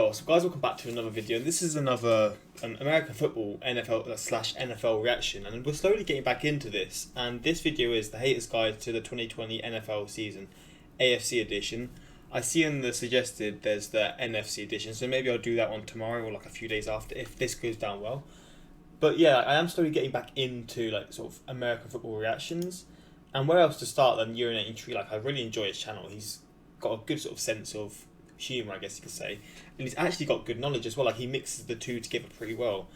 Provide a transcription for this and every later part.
Well, so guys, welcome back to another video. This is another American football NFL/NFL reaction, and we're slowly getting back into this. And this video is the Haters Guide to the 2020 NFL season, AFC edition. I see in the suggested there's the NFC edition, so maybe I'll do that one tomorrow or like a few days after if this goes down well. But yeah, I am slowly getting back into like sort of American football reactions. And where else to start than Urinating Tree? Like, I really enjoy his channel. He's got a good sort of sense of humour, I guess you could say, and he's actually got good knowledge as well. Like, he mixes the two together pretty well.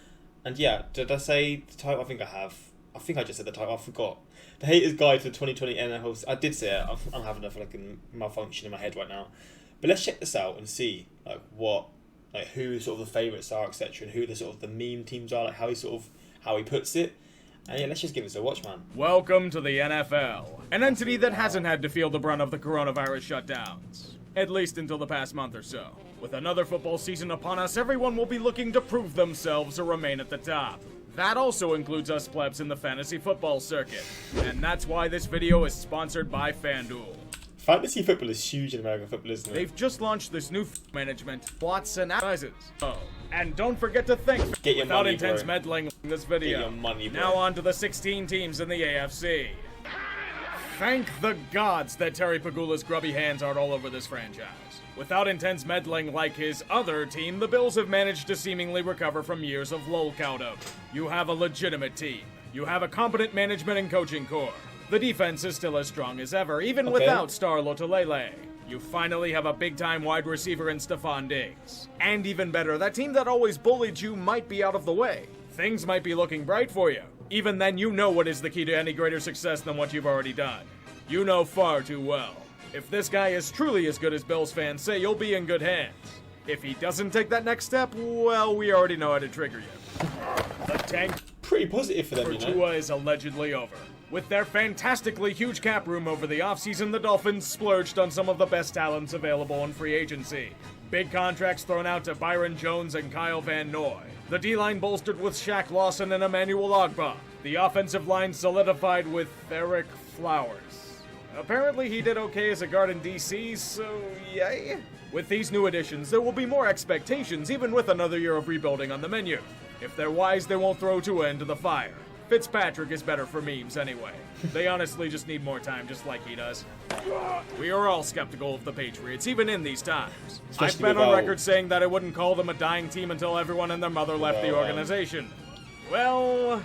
And yeah, did I say the title? I think I have. I think I just said the title. I forgot. The Haters Guide to the 2020 NFL. I did say it. I'm having a fucking malfunction in my head right now. But let's check this out and see who sort of the favourites are, etc., and who the sort of the meme teams are, like how he puts it. And yeah, let's just give this a watch, man. Welcome to the NFL, an entity that hasn't had to feel the brunt of the coronavirus shutdowns. At least until the past month or so. With another football season upon us, everyone will be looking to prove themselves or remain at the top. That also includes us plebs in the fantasy football circuit. And that's why this video is sponsored by FanDuel. Fantasy football is huge in American football, isn't it? They've just launched this new management, plots and sizes. Oh, and don't forget to thank without money, intense bro. meddling in this video. Get your money, bro. Now on to the 16 teams in the AFC. Thank the gods that Terry Pegula's grubby hands aren't all over this franchise. Without intense meddling like his other team, the Bills have managed to seemingly recover from years of lull count-up. You have a legitimate team. You have a competent management and coaching core. The defense is still as strong as ever, even without star Lotulelei. You finally have a big-time wide receiver in Stephon Diggs. And even better, that team that always bullied you might be out of the way. Things might be looking bright for you. Even then, you know what is the key to any greater success than what you've already done. You know far too well. If this guy is truly as good as Bills fans say, you'll be in good hands. If he doesn't take that next step, well, we already know how to trigger you. The tank pretty positive for them, for Tua is allegedly over. With their fantastically huge cap room over the offseason, the Dolphins splurged on some of the best talents available in free agency. Big contracts thrown out to Byron Jones and Kyle Van Noy. The D-line bolstered with Shaq Lawson and Emmanuel Ogbah. The offensive line solidified with Eric Flowers. Apparently he did okay as a guard in DC, so yay. With these new additions, there will be more expectations, even with another year of rebuilding on the menu. If they're wise, they won't throw Tua into the fire. Fitzpatrick is better for memes anyway. They honestly just need more time, just like he does. We are all skeptical of the Patriots, even in these times. I've been on record saying that I wouldn't call them a dying team until everyone and their mother left the organization. Well,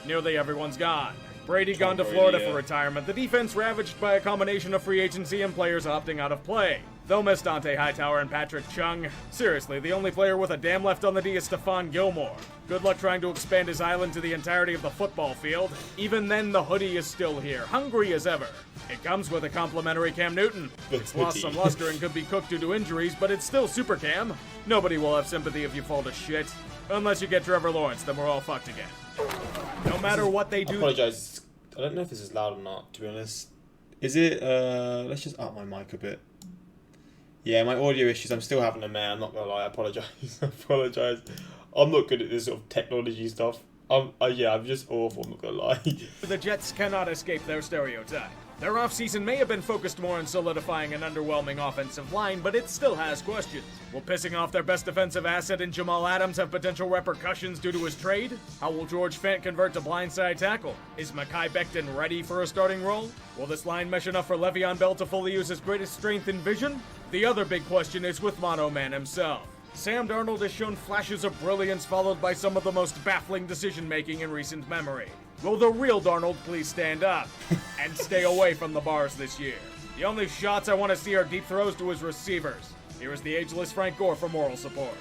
nearly everyone's gone. Brady gone to Florida for retirement. The defense ravaged by a combination of free agency and players opting out of play. They'll miss Dante Hightower and Patrick Chung. Seriously, the only player with a damn left on the D is Stephon Gilmore. Good luck trying to expand his island to the entirety of the football field. Even then, the hoodie is still here, hungry as ever. It comes with a complimentary Cam Newton. It's lost some luster and could be cooked due to injuries, but it's still Super Cam. Nobody will have sympathy if you fall to shit. Unless you get Trevor Lawrence, then we're all fucked again. No matter what they do... I apologise. I don't know if this is loud or not, to be honest. Is it, let's just up my mic a bit. Yeah, my audio issues, I'm still having them, man. I'm not gonna lie, I apologise. I apologise. I'm not good at this sort of technology stuff. I'm just awful, I'm not gonna lie. The Jets cannot escape their stereotype. Their offseason may have been focused more on solidifying an underwhelming offensive line, but it still has questions. Will pissing off their best defensive asset in Jamal Adams have potential repercussions due to his trade? How will George Fant convert to blindside tackle? Is Mekhi Becton ready for a starting role? Will this line mesh enough for Le'Veon Bell to fully use his greatest strength and vision? The other big question is with Mono Man himself. Sam Darnold has shown flashes of brilliance followed by some of the most baffling decision-making in recent memory. Will the real Darnold please stand up and stay away from the bars this year? The only shots I want to see are deep throws to his receivers. Here is the ageless Frank Gore for moral support.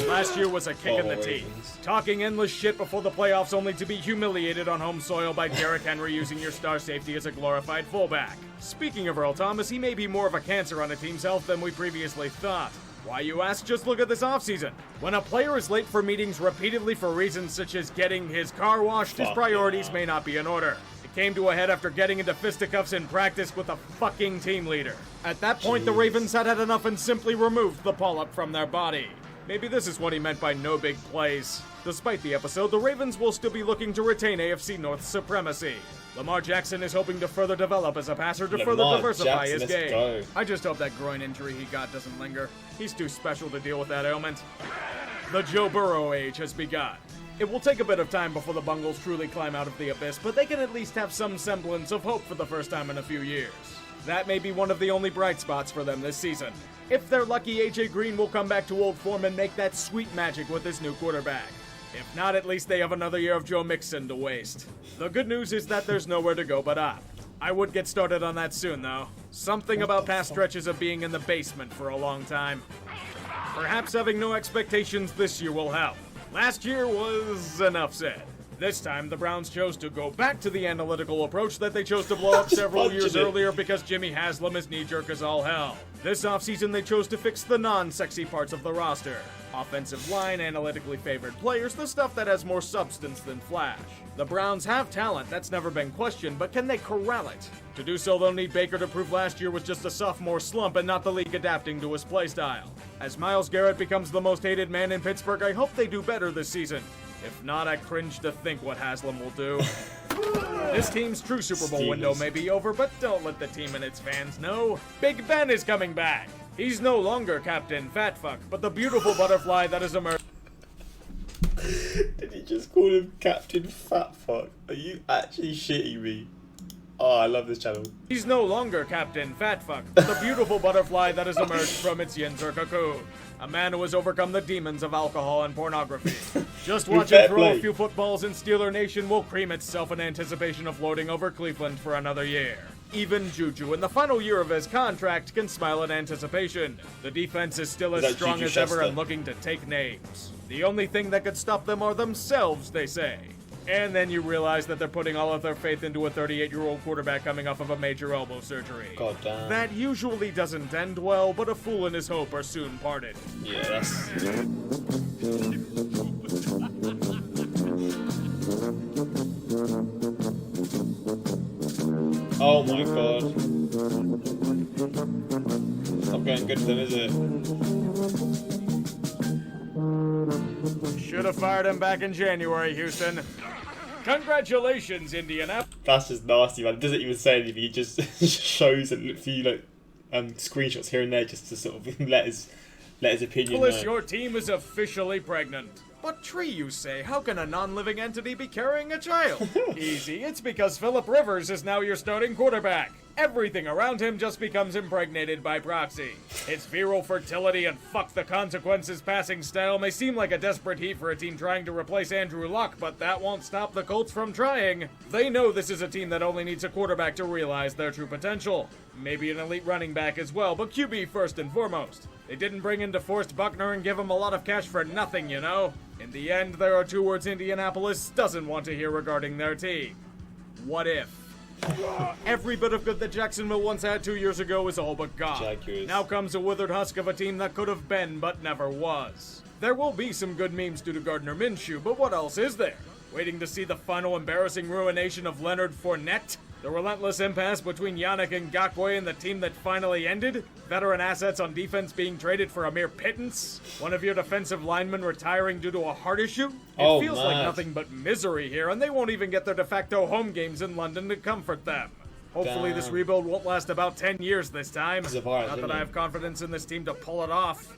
Last year was a kick in the teeth. Talking endless shit before the playoffs only to be humiliated on home soil by Derrick Henry using your star safety as a glorified fullback. Speaking of Earl Thomas, he may be more of a cancer on a team's health than we previously thought. Why, you ask? Just look at this offseason. When a player is late for meetings repeatedly for reasons such as getting his car washed, his priorities may not be in order. It came to a head after getting into fisticuffs in practice with a fucking team leader. At that point, the Ravens had had enough and simply removed the polyp from their body. Maybe this is what he meant by no big plays. Despite the episode, the Ravens will still be looking to retain AFC North supremacy. Lamar Jackson is hoping to further develop as a passer to further diversify his game. I just hope that groin injury he got doesn't linger. He's too special to deal with that ailment. The Joe Burrow age has begun. It will take a bit of time before the Bungles truly climb out of the abyss, but they can at least have some semblance of hope for the first time in a few years. That may be one of the only bright spots for them this season. If they're lucky, AJ Green will come back to old form and make that sweet magic with his new quarterback. If not, at least they have another year of Joe Mixon to waste. The good news is that there's nowhere to go but up. I would get started on that soon, though. Something about past stretches of being in the basement for a long time. Perhaps having no expectations this year will help. Last year was enough said. This time, the Browns chose to go back to the analytical approach that they chose to blow up several years earlier because Jimmy Haslam is knee-jerk as all hell. This offseason, they chose to fix the non-sexy parts of the roster. Offensive line, analytically favored players, the stuff that has more substance than flash. The Browns have talent, that's never been questioned, but can they corral it? To do so, they'll need Baker to prove last year was just a sophomore slump and not the league adapting to his playstyle. As Myles Garrett becomes the most hated man in Pittsburgh, I hope they do better this season. If not, I cringe to think what Haslam will do. This team's true Super Bowl window may be over, but don't let the team and its fans know. Big Ben is coming back. He's no longer Captain Fatfuck, but the beautiful butterfly that has emerged. Did he just call him Captain Fatfuck? Are you actually shitting me? Oh, I love this channel. He's no longer Captain Fatfuck, but the beautiful butterfly that has emerged from its Yinzer cocoon. A man who has overcome the demons of alcohol and pornography. Just watch him throw a few footballs and Steeler Nation will cream itself in anticipation of floating over Cleveland for another year. Even Juju, in the final year of his contract, can smile in anticipation. The defense is still as strong as ever and looking to take names. The only thing that could stop them are themselves, they say. And then you realize that they're putting all of their faith into a 38-year-old quarterback coming off of a major elbow surgery. God damn. That usually doesn't end well, but a fool and his hope are soon parted. Yeah, that's... Oh my god. Not going good for them, is it? Should have fired him back in January, Houston. Congratulations, Indianapolis. That's just nasty, man. It doesn't even say anything. He just shows a few screenshots here and there just to sort of let his opinion know. Your team is officially pregnant. But Tree, you say, how can a non-living entity be carrying a child? Easy, it's because Phillip Rivers is now your starting quarterback. Everything around him just becomes impregnated by proxy. Its virile fertility and fuck the consequences passing style may seem like a desperate heat for a team trying to replace Andrew Luck, but that won't stop the Colts from trying. They know this is a team that only needs a quarterback to realize their true potential. Maybe an elite running back as well, but QB first and foremost. They didn't bring in DeForest Buckner and give him a lot of cash for nothing, you know? In the end, there are two words Indianapolis doesn't want to hear regarding their team. What if? Every bit of good that Jacksonville once had 2 years ago is all but gone. Jaguars. Now comes a withered husk of a team that could have been but never was. There will be some good memes due to Gardner Minshew, but what else is there? Waiting to see the final embarrassing ruination of Leonard Fournette? The relentless impasse between Yannick Ngakoue and the team that finally ended? Veteran assets on defense being traded for a mere pittance? One of your defensive linemen retiring due to a heart issue? It feels like nothing but misery here, and they won't even get their de facto home games in London to comfort them. Hopefully this rebuild won't last about 10 years this time. Not that I have confidence in this team to pull it off.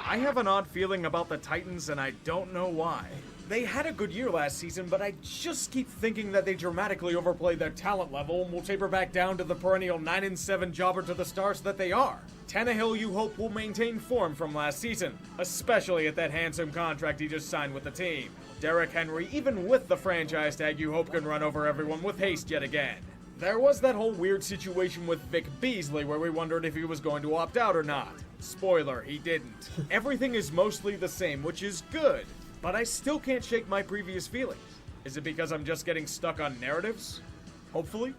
I have an odd feeling about the Titans, and I don't know why. They had a good year last season, but I just keep thinking that they dramatically overplayed their talent level and will taper back down to the perennial 9-7 jobber to the stars that they are. Tannehill, you hope, will maintain form from last season, especially at that handsome contract he just signed with the team. Derrick Henry, even with the franchise tag, you hope can run over everyone with haste yet again. There was that whole weird situation with Vic Beasley where we wondered if he was going to opt out or not. Spoiler, he didn't. Everything is mostly the same, which is good. But I still can't shake my previous feelings. Is it because I'm just getting stuck on narratives? Hopefully?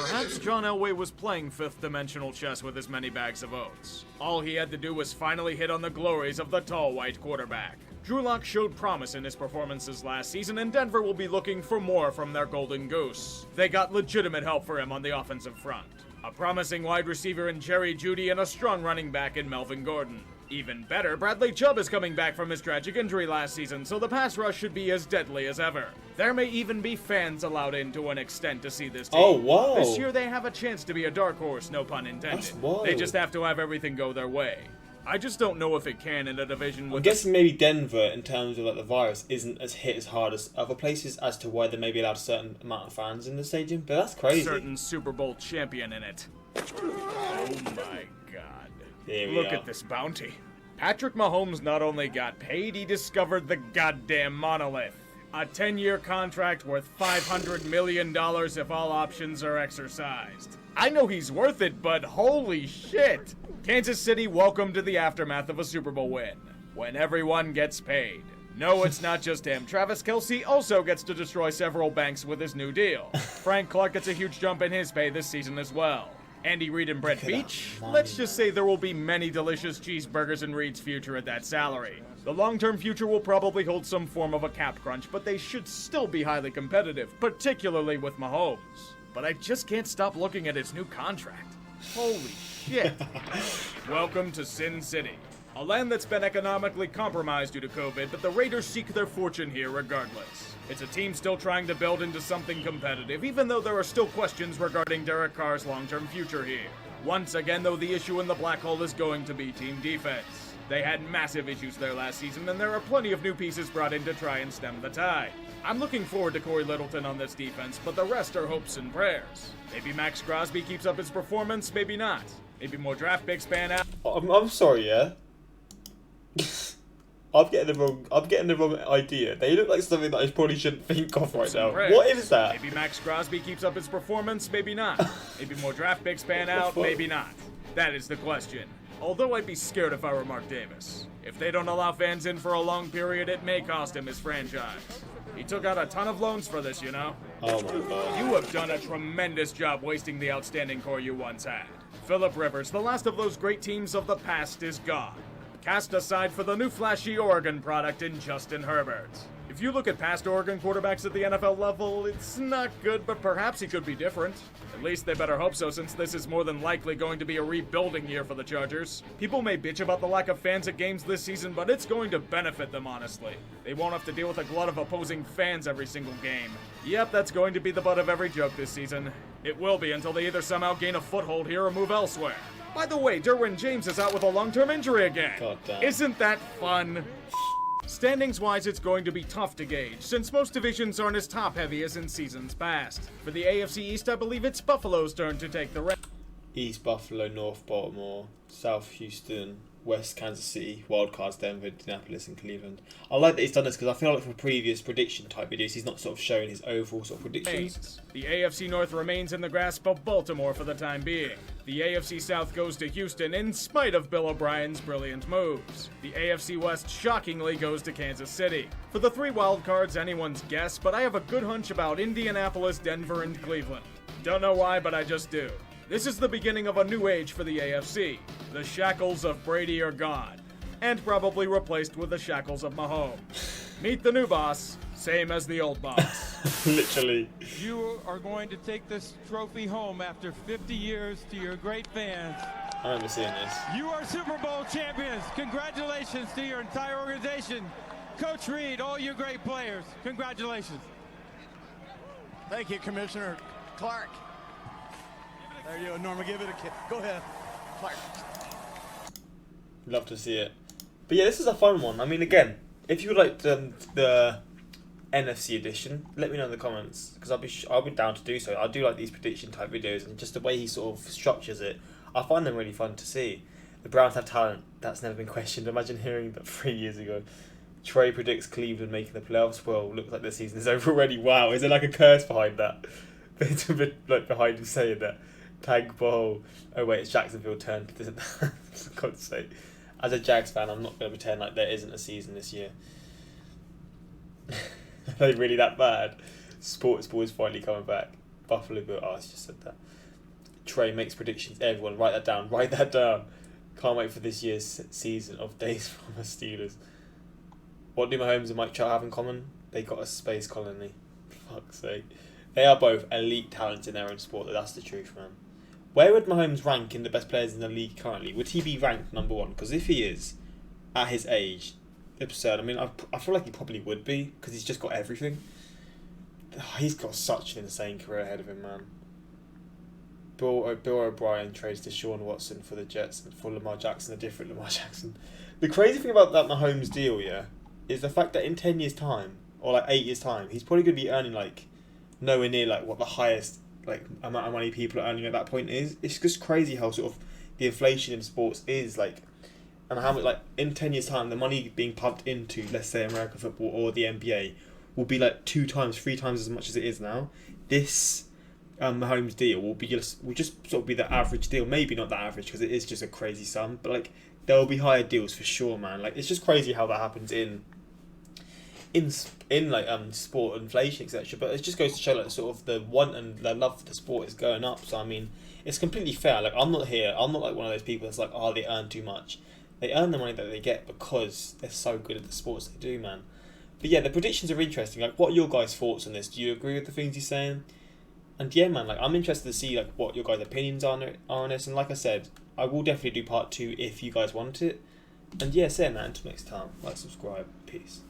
Perhaps John Elway was playing fifth-dimensional chess with his many bags of oats. All he had to do was finally hit on the glories of the tall white quarterback. Drew Lock showed promise in his performances last season, and Denver will be looking for more from their golden goose. They got legitimate help for him on the offensive front. A promising wide receiver in Jerry Jeudy and a strong running back in Melvin Gordon. Even better, Bradley Chubb is coming back from his tragic injury last season, so the pass rush should be as deadly as ever. There may even be fans allowed in to an extent to see this team. Oh, wow. This year they have a chance to be a dark horse, no pun intended. That's wild. They just have to have everything go their way. I just don't know if it can in a division with... I'm guessing maybe Denver, in terms of like the virus, isn't as hit as hard as other places as to why they may be allowed a certain amount of fans in the stadium, but that's crazy. Certain Super Bowl champion in it. Oh my god. Here we Look are. at this bounty. Patrick Mahomes not only got paid, he discovered the goddamn monolith. A 10-year contract worth $500 million if all options are exercised. I know he's worth it, but holy shit! Kansas City, welcome to the aftermath of a Super Bowl win, when everyone gets paid. No, it's not just him. Travis Kelce also gets to destroy several banks with his new deal. Frank Clark gets a huge jump in his pay this season as well. Andy Reid and Brett Beach? Let's just say there will be many delicious cheeseburgers in Reid's future at that salary. The long-term future will probably hold some form of a cap crunch, but they should still be highly competitive, particularly with Mahomes. But I just can't stop looking at his new contract. Holy shit. Welcome to Sin City, a land that's been economically compromised due to COVID, but the Raiders seek their fortune here regardless. It's a team still trying to build into something competitive, even though there are still questions regarding Derek Carr's long-term future here. Once again, though, the issue in the black hole is going to be team defense. They had massive issues there last season, and there are plenty of new pieces brought in to try and stem the tide. I'm looking forward to Corey Littleton on this defense, but the rest are hopes and prayers. Maybe Max Crosby keeps up his performance, maybe not. Maybe more draft picks pan out. I'm sorry, yeah? I'm getting the wrong idea. They look like something that I probably shouldn't think of right now. What is that? Maybe Max Crosby keeps up his performance, maybe not. Maybe more draft picks pan out, maybe not. That is the question. Although I'd be scared if I were Mark Davis. If they don't allow fans in for a long period, it may cost him his franchise. He took out a ton of loans for this, you know? Oh my god. You have done a tremendous job wasting the outstanding core you once had. Phillip Rivers, the last of those great teams of the past, is gone. Cast aside for the new flashy Oregon product in Justin Herbert. If you look at past Oregon quarterbacks at the NFL level, it's not good, but perhaps he could be different. At least they better hope so, since this is more than likely going to be a rebuilding year for the Chargers. People may bitch about the lack of fans at games this season, but it's going to benefit them, honestly. They won't have to deal with a glut of opposing fans every single game. Yep, that's going to be the butt of every joke this season. It will be until they either somehow gain a foothold here or move elsewhere. By the way, Derwin James is out with a long-term injury again. God damn. Isn't that fun? Standings-wise, it's going to be tough to gauge, since most divisions aren't as top-heavy as in seasons past. For the AFC East, I believe it's Buffalo's turn to take the East Buffalo, North Baltimore, South Houston, West Kansas City, wildcards Denver, Indianapolis, and Cleveland. I like that he's done this because I feel like for previous prediction type videos, he's not sort of showing his overall sort of predictions. The AFC North remains in the grasp of Baltimore for the time being. The AFC South goes to Houston in spite of Bill O'Brien's brilliant moves. The AFC West shockingly goes to Kansas City. For the three wildcards, anyone's guess, but I have a good hunch about Indianapolis, Denver, and Cleveland. Don't know why, but I just do. This is the beginning of a new age for the AFC. The shackles of Brady are gone, and probably replaced with the shackles of Mahomes. Meet the new boss, same as the old boss. Literally. You are going to take this trophy home after 50 years to your great fans. I remember seeing this. You are Super Bowl champions. Congratulations to your entire organization. Coach Reid, all you great players, congratulations. Thank you, Commissioner Clark. There you go, Norma, give it a kiss. Go ahead, Clark. Love to see it. But yeah, this is a fun one. I mean, again, if you would like the NFC edition, let me know in the comments, because I'll be down to do so. I do like these prediction type videos, and just the way he sort of structures it, I find them really fun to see. The Browns have talent. That's never been questioned. Imagine hearing that 3 years ago. Trey predicts Cleveland making the playoffs. Well, looks like the season is over already. Wow, is there like a curse behind that? It's a bit like behind him saying that. Tag Bowl. Oh wait, it's Jacksonville turn. For God's sake. As a Jags fan, I'm not going to pretend like there isn't a season this year. Are they really that bad? Sports ball is finally coming back. Buffalo Bill. Oh, I just said that. Trey makes predictions. Everyone, write that down. Write that down. Can't wait for this year's season of Days from the Steelers. What do Mahomes and Mike Trout have in common? They got a space colony. For fuck's sake. They are both elite talents in their own sport. That's the truth, man. Where would Mahomes rank in the best players in the league currently? Would he be ranked number one? Because if he is, at his age, absurd. I mean, I feel like he probably would be because he's just got everything. He's got such an insane career ahead of him, man. Bill O'Brien trades Deshaun Watson for the Jets and for Lamar Jackson, a different Lamar Jackson. The crazy thing about that Mahomes deal, yeah, is the fact that in 10 years' time, or like 8 years' time, he's probably going to be earning like nowhere near like what the highest like amount of money people are earning at that point is. It's just crazy how sort of the inflation in sports is like, and how much like in 10 years' time the money being pumped into, let's say, American football or the NBA will be like 2 times, 3 times as much as it is now. This Mahomes deal will just sort of be the average deal. Maybe not the average because it is just a crazy sum, but like there will be higher deals for sure, man. Like it's just crazy how that happens in like sport inflation, etc. But it just goes to show like sort of the want and the love for the sport is going up. So I mean, it's completely fair. Like I'm not like one of those people that's like, oh, they earn too much. They earn the money that they get because they're so good at the sports they do, man. But yeah, the predictions are interesting. Like, what are your guys' thoughts on this? Do you agree with the things he's saying? And yeah, man, like I'm interested to see like what your guys' opinions are on this. And like I said, I will definitely do part 2 if you guys want it. And yeah, say man, until next time, like, subscribe, peace.